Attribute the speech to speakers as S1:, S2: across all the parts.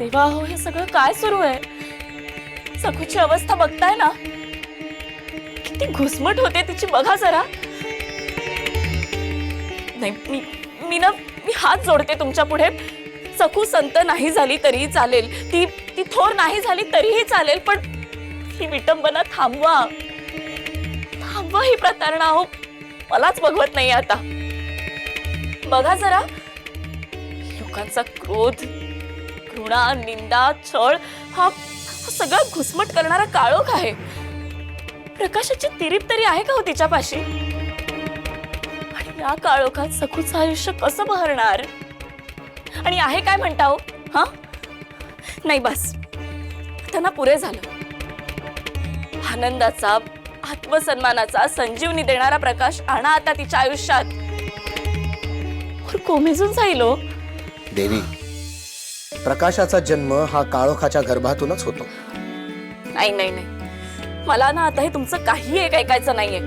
S1: देवा हो, हे सगळं काय सुरू आहे? सखूची अवस्था बघताय ना, किती घुसमट होते तिची, बघा जरा. नाही, मी हात जोडते तुमच्या पुढे. सखू संत नाही झाली तरीही चालेल, ती थोर नाही झाली तरीही चालेल, पण ही विटंबना थांबवा. थांबवा ही प्रतारणा. हो, मलाच बघवत नाही आता. बघा जरा, लोकांचा क्रोध, घृणा, निंदा, छळ हा सगळा घुसमट करणारा काळोख आहे. प्रकाशाची तिरीप तरी आहे का हो तिच्यापाशी? आणि या काळोखात सखूचं आयुष्य कसं बहरणार? आणि आहे काय म्हणता हो? हा, नाही बस, त्यांना पुरे झालं. आनंदाचा, आत्मसन्मानाचा, संजीवनी देणारा प्रकाश आणा आता तिच्या आयुष्यात. कोमेजून जाईल हो.
S2: देवी, प्रकाशाचा जन्म हा काळोखाच्या गर्भातूनच होतो.
S1: नाही नाही नाही, मला ना आता हे तुमचं काही एक ऐकायचं नाहीये.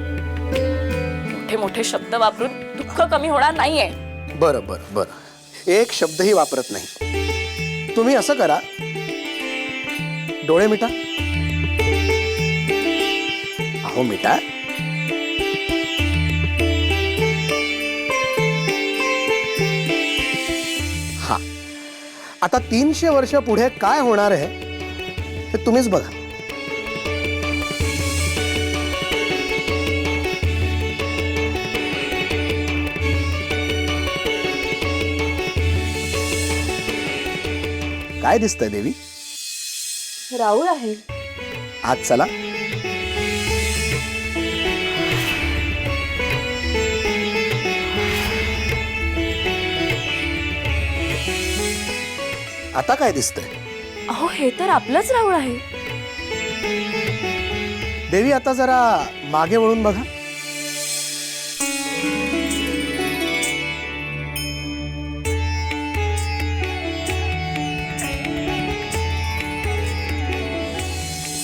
S1: मोठे मोठे शब्द वापरून दुःख कमी होणार नाहीये.
S2: बरं बरं बरं, एक शब्दही वापरत नाही. तुम्ही असं करा, डोळे मिटा. अहो मिटा. हा, आता 300 वर्ष पुढे काय होणार आहे हे तुम्हीच बघा. काय दिसतंय देवी?
S1: राहुळ आहे.
S2: आज चला. आता काय दिसतंय?
S1: अहो, हे तर आपलंच राहुळ आहे.
S2: देवी, आता जरा मागे वळून बघा.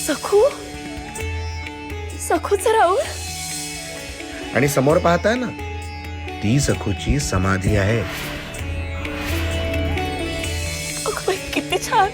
S1: सखू, सखूचं राहुळ.
S3: आणि समोर पाहताय ना, ती सखूची समाधी आहे.
S1: किती छान.